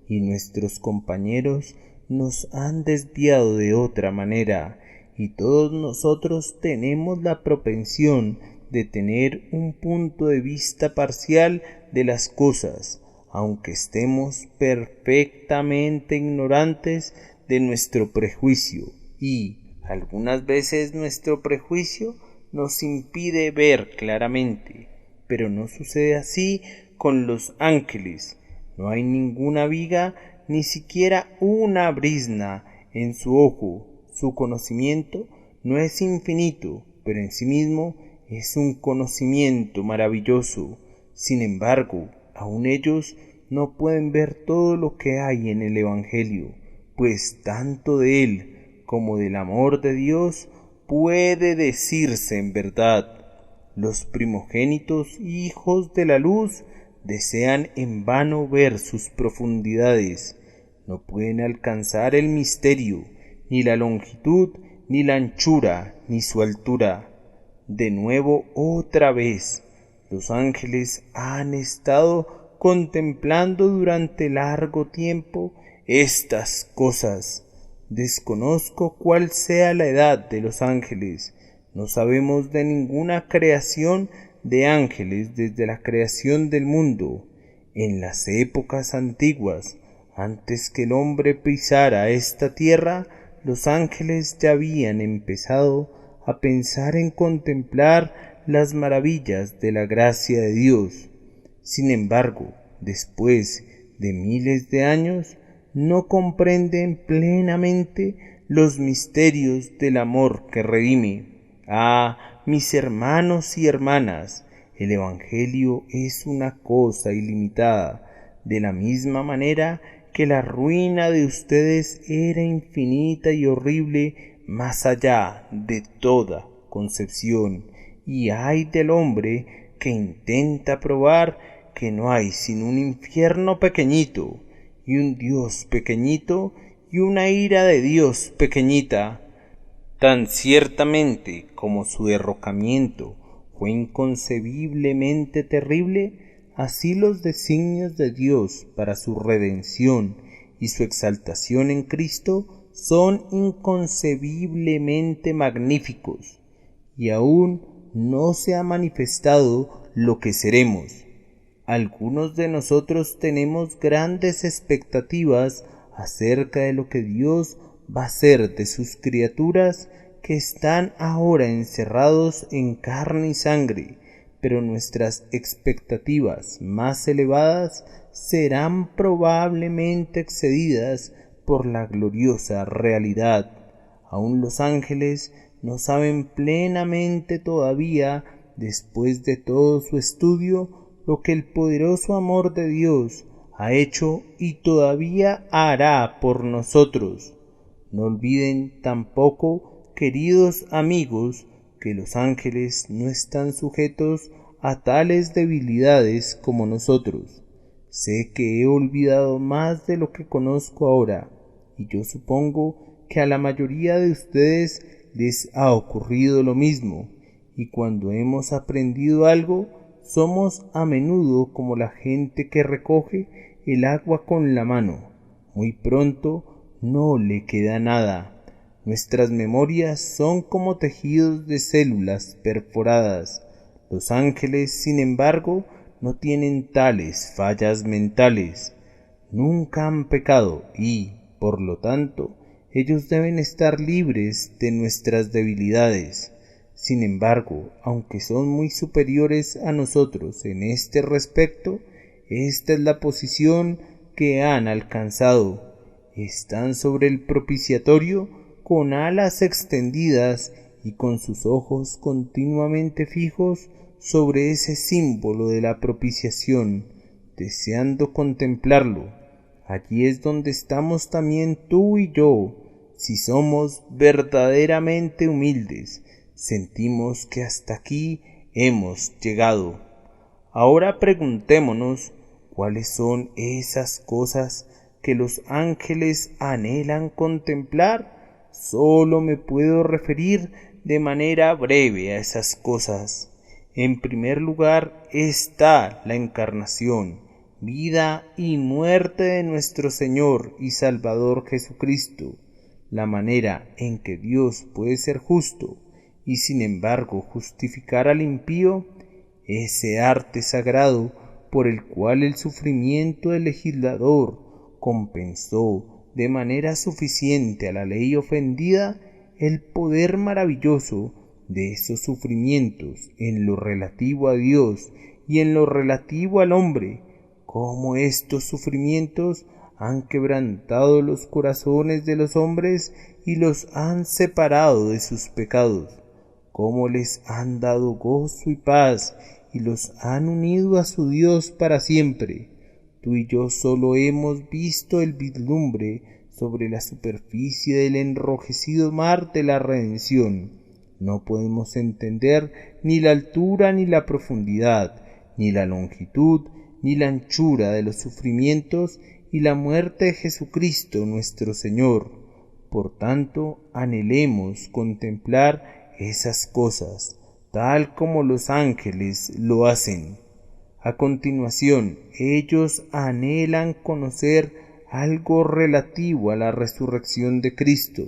y nuestros compañeros nos han desviado de otra manera, y todos nosotros tenemos la propensión de tener un punto de vista parcial de las cosas, aunque estemos perfectamente ignorantes de nuestro prejuicio, y algunas veces nuestro prejuicio nos impide ver claramente. Pero no sucede así con los ángeles. No hay ninguna viga, ni siquiera una brizna en su ojo. Su conocimiento no es infinito, pero en sí mismo es un conocimiento maravilloso. Sin embargo, aun ellos no pueden ver todo lo que hay en el Evangelio, pues tanto de él como del amor de Dios puede decirse en verdad: los primogénitos hijos de la luz desean en vano ver sus profundidades. No pueden alcanzar el misterio, ni la longitud, ni la anchura, ni su altura. De nuevo, otra vez, los ángeles han estado contemplando durante largo tiempo estas cosas. Desconozco cuál sea la edad de los ángeles. No sabemos de ninguna creación de ángeles desde la creación del mundo. En las épocas antiguas, antes que el hombre pisara esta tierra, los ángeles ya habían empezado a pensar en contemplar las maravillas de la gracia de Dios. Sin embargo, después de miles de años, no comprenden plenamente los misterios del amor que redime. Ah, mis hermanos y hermanas, el Evangelio es una cosa ilimitada, de la misma manera que la ruina de ustedes era infinita y horrible más allá de toda concepción, y ay del hombre que intenta probar que no hay sino un infierno pequeñito, y un Dios pequeñito, y una ira de Dios pequeñita. Tan ciertamente como su derrocamiento fue inconcebiblemente terrible, así los designios de Dios para su redención y su exaltación en Cristo son inconcebiblemente magníficos, y aún no se ha manifestado lo que seremos. Algunos de nosotros tenemos grandes expectativas acerca de lo que Dios va a hacer de sus criaturas que están ahora encerrados en carne y sangre, pero nuestras expectativas más elevadas serán probablemente excedidas por la gloriosa realidad. Aún los ángeles no saben plenamente todavía, después de todo su estudio, lo que el poderoso amor de Dios ha hecho y todavía hará por nosotros. No olviden tampoco, queridos amigos, que los ángeles no están sujetos a tales debilidades como nosotros. Sé que he olvidado más de lo que conozco ahora, y yo supongo que a la mayoría de ustedes les ha ocurrido lo mismo, y cuando hemos aprendido algo, somos a menudo como la gente que recoge el agua con la mano. Muy pronto no le queda nada. Nuestras memorias son como tejidos de células perforadas. Los ángeles, sin embargo, no tienen tales fallas mentales. Nunca han pecado y, por lo tanto, ellos deben estar libres de nuestras debilidades. Sin embargo, aunque son muy superiores a nosotros en este respecto, esta es la posición que han alcanzado. Están sobre el propiciatorio con alas extendidas y con sus ojos continuamente fijos sobre ese símbolo de la propiciación, deseando contemplarlo. Allí es donde estamos también tú y yo, si somos verdaderamente humildes. Sentimos que hasta aquí hemos llegado. Ahora preguntémonos cuáles son esas cosas que los ángeles anhelan contemplar. Solo me puedo referir de manera breve a esas cosas. En primer lugar está la encarnación, vida y muerte de nuestro Señor y Salvador Jesucristo, la manera en que Dios puede ser justo y sin embargo justificar al impío, ese arte sagrado por el cual el sufrimiento del legislador compensó de manera suficiente a la ley ofendida, el poder maravilloso de esos sufrimientos en lo relativo a Dios y en lo relativo al hombre, cómo estos sufrimientos han quebrantado los corazones de los hombres y los han separado de sus pecados, cómo les han dado gozo y paz y los han unido a su Dios para siempre. Tú y yo solo hemos visto el vislumbre sobre la superficie del enrojecido mar de la redención. No podemos entender ni la altura ni la profundidad, ni la longitud ni la anchura de los sufrimientos y la muerte de Jesucristo nuestro Señor. Por tanto, anhelemos contemplar esas cosas, tal como los ángeles lo hacen. A continuación, ellos anhelan conocer algo relativo a la resurrección de Cristo.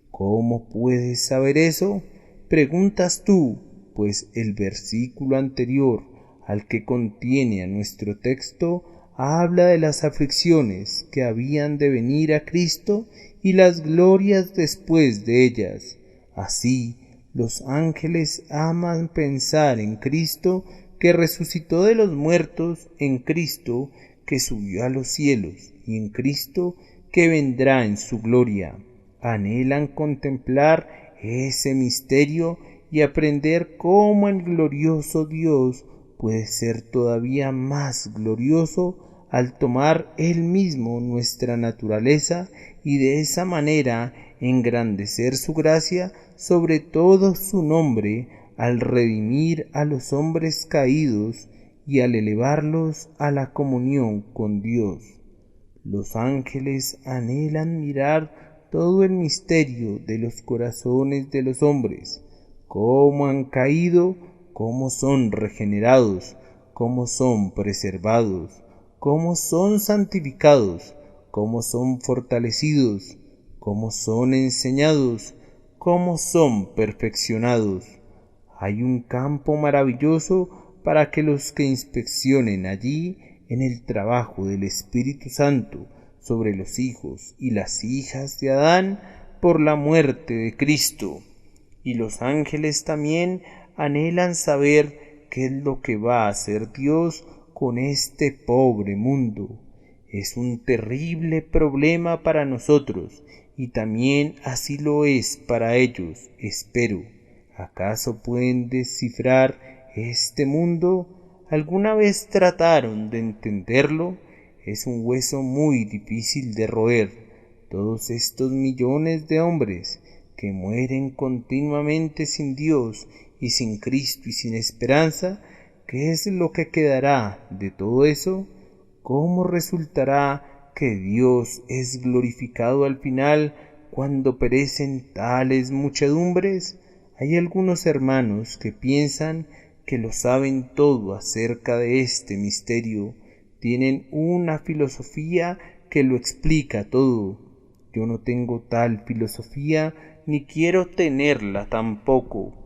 ¿Cómo puedes saber eso? Preguntas tú, pues el versículo anterior al que contiene a nuestro texto habla de las aflicciones que habían de venir a Cristo y las glorias después de ellas. Así, los ángeles aman pensar en Cristo que resucitó de los muertos, en Cristo que subió a los cielos y en Cristo que vendrá en su gloria. Anhelan contemplar ese misterio y aprender cómo el glorioso Dios puede ser todavía más glorioso al tomar Él mismo nuestra naturaleza y de esa manera engrandecer su gracia sobre todo su nombre, al redimir a los hombres caídos y al elevarlos a la comunión con Dios. Los ángeles anhelan mirar todo el misterio de los corazones de los hombres, cómo han caído, cómo son regenerados, cómo son preservados, cómo son santificados, cómo son fortalecidos, cómo son enseñados, cómo son perfeccionados. Hay un campo maravilloso para que los que inspeccionen allí en el trabajo del Espíritu Santo sobre los hijos y las hijas de Adán por la muerte de Cristo. Y los ángeles también anhelan saber qué es lo que va a hacer Dios con este pobre mundo. Es un terrible problema para nosotros y también así lo es para ellos, espero. ¿Acaso pueden descifrar este mundo? ¿Alguna vez trataron de entenderlo? Es un hueso muy difícil de roer. Todos estos millones de hombres que mueren continuamente sin Dios y sin Cristo y sin esperanza, ¿qué es lo que quedará de todo eso? ¿Cómo resultará que Dios es glorificado al final cuando perecen tales muchedumbres? Hay algunos hermanos que piensan que lo saben todo acerca de este misterio. Tienen una filosofía que lo explica todo. Yo no tengo tal filosofía ni quiero tenerla tampoco.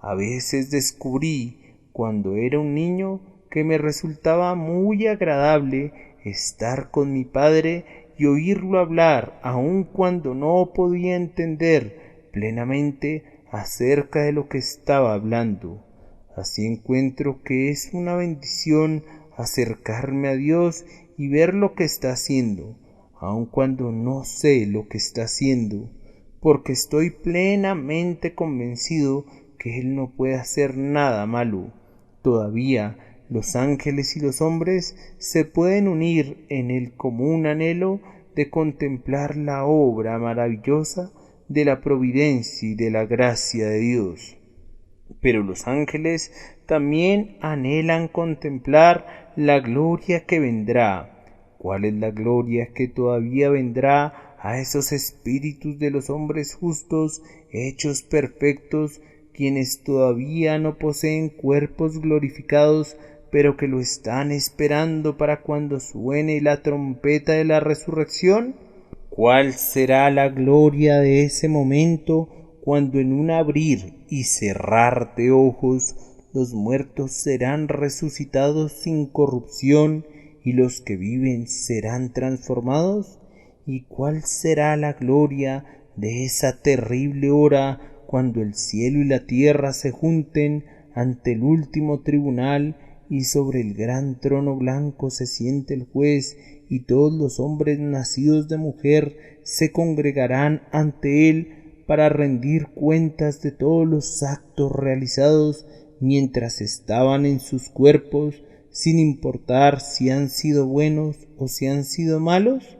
A veces descubrí, cuando era un niño, que me resultaba muy agradable estar con mi padre y oírlo hablar, aun cuando no podía entender plenamente acerca de lo que estaba hablando. Así encuentro que es una bendición acercarme a Dios y ver lo que está haciendo, aun cuando no sé lo que está haciendo, porque estoy plenamente convencido que Él no puede hacer nada malo. Todavía los ángeles y los hombres se pueden unir en el común anhelo de contemplar la obra maravillosa de la providencia y de la gracia de Dios. Pero los ángeles también anhelan contemplar la gloria que vendrá. ¿Cuál es la gloria que todavía vendrá a esos espíritus de los hombres justos, hechos perfectos, quienes todavía no poseen cuerpos glorificados, pero que lo están esperando para cuando suene la trompeta de la resurrección? ¿Cuál será la gloria de ese momento cuando en un abrir y cerrar de ojos los muertos serán resucitados sin corrupción y los que viven serán transformados? ¿Y cuál será la gloria de esa terrible hora cuando el cielo y la tierra se junten ante el último tribunal y sobre el gran trono blanco se siente el juez y todos los hombres nacidos de mujer se congregarán ante él para rendir cuentas de todos los actos realizados mientras estaban en sus cuerpos, sin importar si han sido buenos o si han sido malos?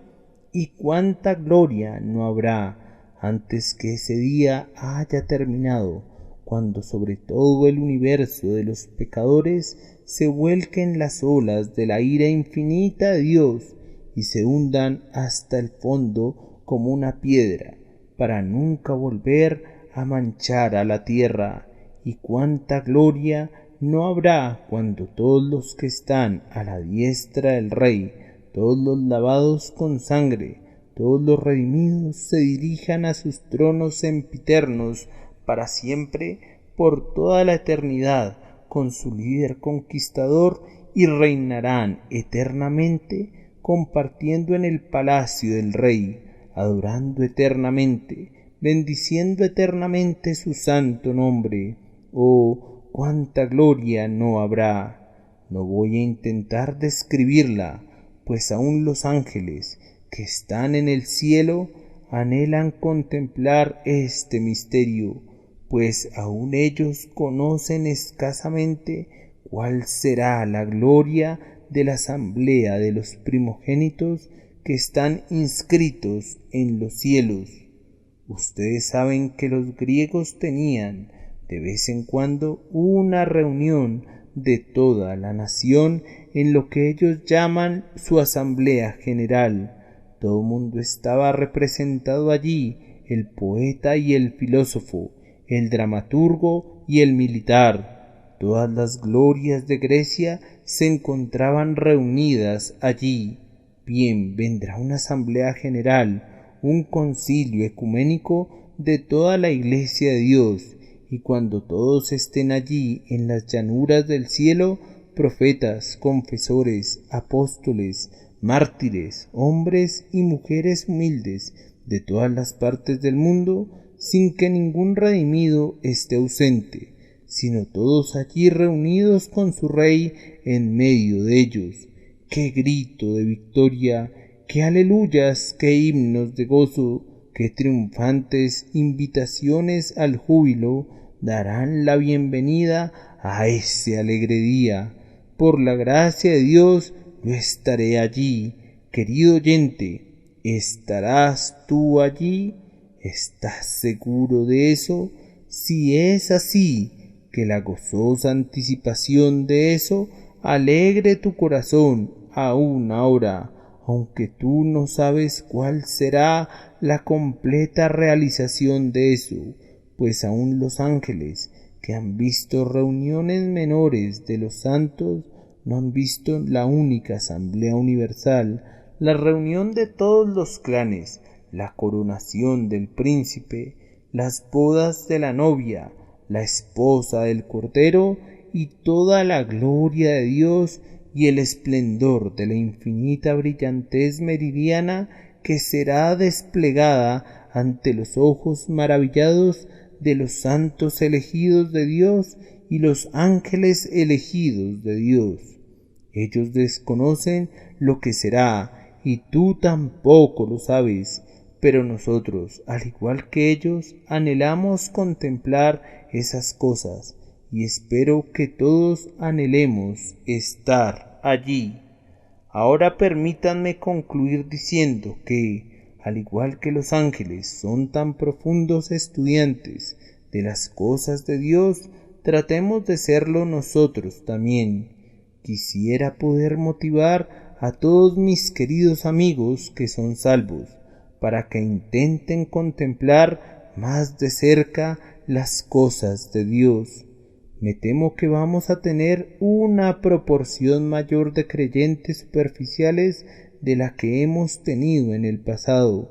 ¿Y cuánta gloria no habrá antes que ese día haya terminado, cuando sobre todo el universo de los pecadores se vuelquen las olas de la ira infinita de Dios y se hundan hasta el fondo como una piedra, para nunca volver a manchar a la tierra? ¿Y cuánta gloria no habrá cuando todos los que están a la diestra del Rey, todos los lavados con sangre, todos los redimidos se dirijan a sus tronos sempiternos para siempre, por toda la eternidad, con su líder conquistador, y reinarán eternamente, compartiendo en el palacio del Rey, adorando eternamente, bendiciendo eternamente su santo nombre? Oh, cuánta gloria no habrá. No voy a intentar describirla, pues aún los ángeles que están en el cielo anhelan contemplar este misterio, pues aún ellos conocen escasamente cuál será la gloria de la asamblea de los primogénitos que están inscritos en los cielos. Ustedes saben que los griegos tenían de vez en cuando una reunión de toda la nación en lo que ellos llaman su asamblea general. Todo mundo estaba representado allí, el poeta y el filósofo, el dramaturgo y el militar. Todas las glorias de Grecia se encontraban reunidas allí. Bien, vendrá una asamblea general, un concilio ecuménico de toda la Iglesia de Dios, y cuando todos estén allí en las llanuras del cielo, profetas, confesores, apóstoles, mártires, hombres y mujeres humildes de todas las partes del mundo, sin que ningún redimido esté ausente, sino todos allí reunidos con su Rey en medio de ellos. ¡Qué grito de victoria! ¡Qué aleluyas! ¡Qué himnos de gozo! ¡Qué triunfantes invitaciones al júbilo darán la bienvenida a ese alegre día! Por la gracia de Dios yo estaré allí. Querido oyente, ¿estarás tú allí? ¿Estás seguro de eso? Si es así, que la gozosa anticipación de eso alegre tu corazón aún ahora, aunque tú no sabes cuál será la completa realización de eso, pues aún los ángeles que han visto reuniones menores de los santos no han visto la única asamblea universal, la reunión de todos los clanes, la coronación del príncipe, las bodas de la novia, la esposa del cordero y toda la gloria de Dios y el esplendor de la infinita brillantez meridiana que será desplegada ante los ojos maravillados de los santos elegidos de Dios y los ángeles elegidos de Dios. Ellos desconocen lo que será y tú tampoco lo sabes, pero nosotros, al igual que ellos, anhelamos contemplar esas cosas y espero que todos anhelemos estar allí. Ahora permítanme concluir diciendo que, al igual que los ángeles son tan profundos estudiantes de las cosas de Dios, tratemos de serlo nosotros también. Quisiera poder motivar a todos mis queridos amigos que son salvos, para que intenten contemplar más de cerca las cosas de Dios. Me temo que vamos a tener una proporción mayor de creyentes superficiales de la que hemos tenido en el pasado,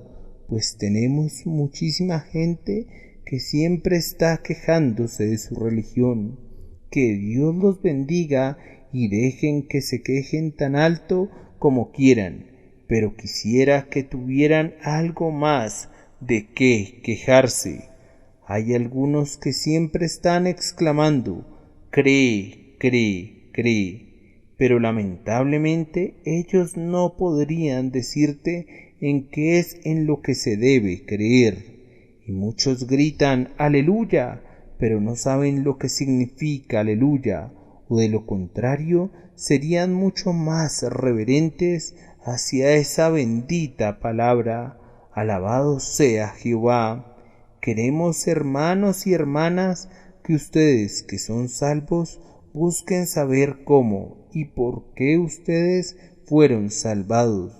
pues tenemos muchísima gente que siempre está quejándose de su religión. Que Dios los bendiga y dejen que se quejen tan alto como quieran, pero quisiera que tuvieran algo más de qué quejarse. Hay algunos que siempre están exclamando, cree, cree, cree, pero lamentablemente ellos no podrían decirte en qué es en lo que se debe creer. Y muchos gritan, aleluya, pero no saben lo que significa aleluya, o de lo contrario serían mucho más reverentes hacia esa bendita palabra. Alabado sea Jehová. Queremos, hermanos y hermanas, que ustedes que son salvos busquen saber cómo y por qué ustedes fueron salvados.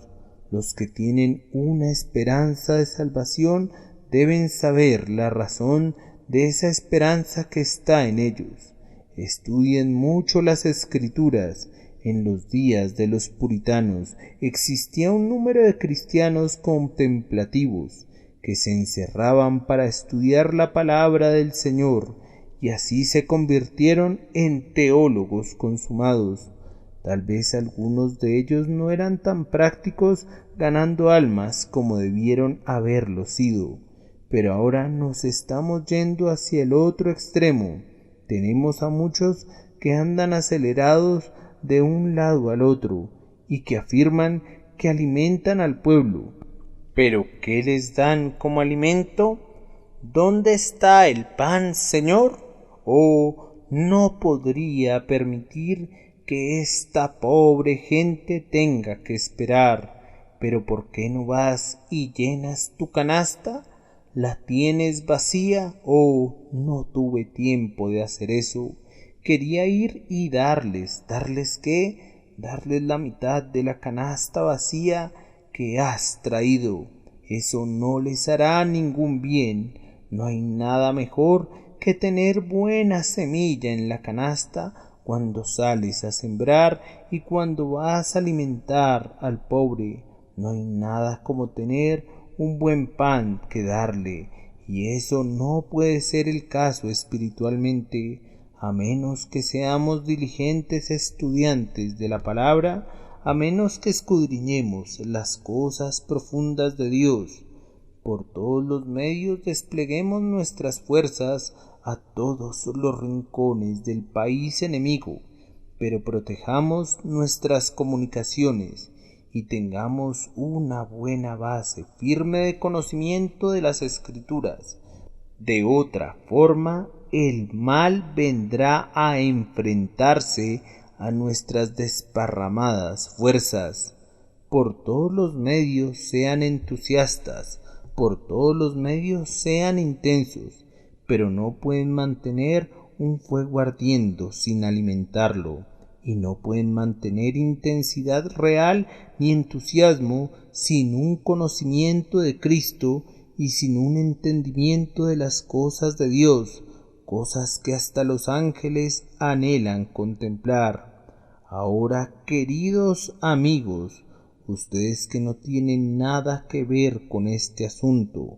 Los que tienen una esperanza de salvación deben saber la razón de esa esperanza que está en ellos. Estudien mucho las Escrituras. En los días de los puritanos existía un número de cristianos contemplativos que se encerraban para estudiar la palabra del Señor y así se convirtieron en teólogos consumados. Tal vez algunos de ellos no eran tan prácticos ganando almas como debieron haberlo sido, pero ahora nos estamos yendo hacia el otro extremo. Tenemos a muchos que andan acelerados de un lado al otro y que afirman que alimentan al pueblo. ¿Pero qué les dan como alimento? ¿Dónde está el pan, Señor? Oh, no podría permitir que esta pobre gente tenga que esperar. ¿Pero por qué no vas y llenas tu canasta? ¿La tienes vacía? Oh, no tuve tiempo de hacer eso. Quería ir y ¿darles qué? Darles la mitad de la canasta vacía que has traído. Eso no les hará ningún bien. No hay nada mejor que tener buena semilla en la canasta cuando sales a sembrar y cuando vas a alimentar al pobre. No hay nada como tener un buen pan que darle, y eso no puede ser el caso espiritualmente, a menos que seamos diligentes estudiantes de la palabra, a menos que escudriñemos las cosas profundas de Dios. Por todos los medios despleguemos nuestras fuerzas a todos los rincones del país enemigo, pero protejamos nuestras comunicaciones y tengamos una buena base firme de conocimiento de las Escrituras. De otra forma, el mal vendrá a enfrentarse a nuestras desparramadas fuerzas. Por todos los medios sean entusiastas, por todos los medios sean intensos, pero no pueden mantener un fuego ardiendo sin alimentarlo, y no pueden mantener intensidad real ni entusiasmo sin un conocimiento de Cristo y sin un entendimiento de las cosas de Dios, cosas que hasta los ángeles anhelan contemplar. Ahora, queridos amigos, ustedes que no tienen nada que ver con este asunto,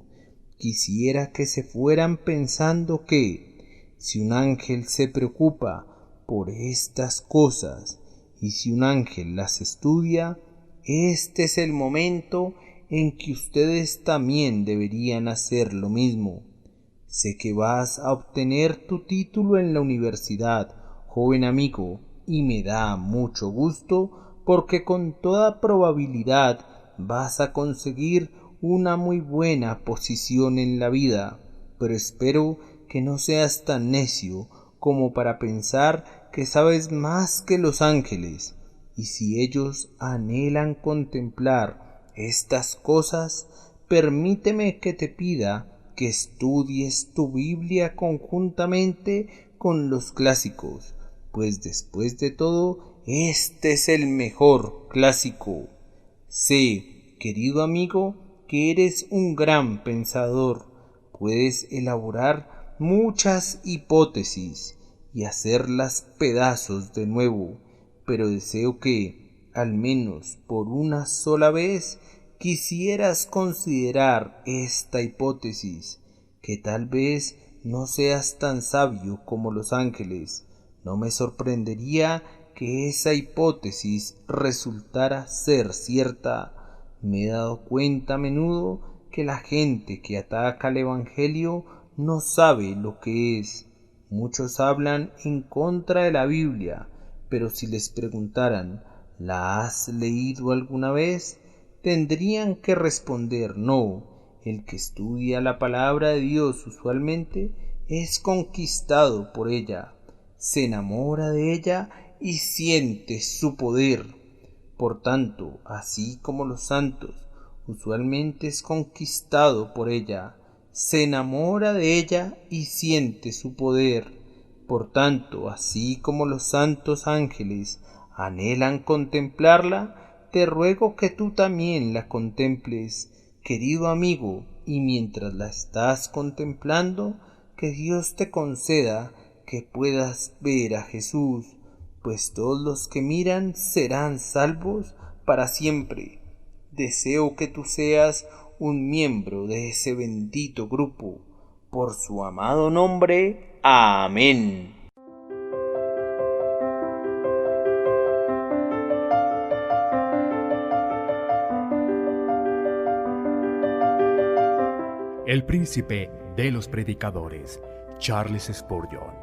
quisiera que se fueran pensando que, si un ángel se preocupa por estas cosas, y si un ángel las estudia, este es el momento en que ustedes también deberían hacer lo mismo. Sé que vas a obtener tu título en la universidad, joven amigo, y me da mucho gusto porque con toda probabilidad vas a conseguir una muy buena posición en la vida, pero espero que no seas tan necio como para pensar que sabes más que los ángeles, y si ellos anhelan contemplar estas cosas, permíteme que te pida que estudies tu Biblia conjuntamente con los clásicos, pues después de todo, este es el mejor clásico. Sé, querido amigo, que eres un gran pensador. Puedes elaborar muchas hipótesis y hacerlas pedazos de nuevo, pero deseo que, al menos por una sola vez, quisieras considerar esta hipótesis, que tal vez no seas tan sabio como los ángeles. No me sorprendería que esa hipótesis resultara ser cierta. Me he dado cuenta a menudo que la gente que ataca el Evangelio no sabe lo que es. Muchos hablan en contra de la Biblia, pero si les preguntaran, ¿la has leído alguna vez?, tendrían que responder no. El que estudia la palabra de Dios usualmente es conquistado por ella, se enamora de ella y siente su poder. Por tanto, así como los santos, usualmente es conquistado por ella, se enamora de ella y siente su poder. Por tanto, así como los santos ángeles anhelan contemplarla, te ruego que tú también la contemples, querido amigo, y mientras la estás contemplando, que Dios te conceda que puedas ver a Jesús, pues todos los que miran serán salvos para siempre. Deseo que tú seas un miembro de ese bendito grupo. Por su amado nombre. Amén. El príncipe de los predicadores, Charles Spurgeon.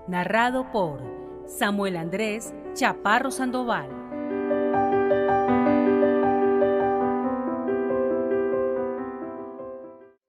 Narrado por Samuel Andrés Chaparro Sandoval.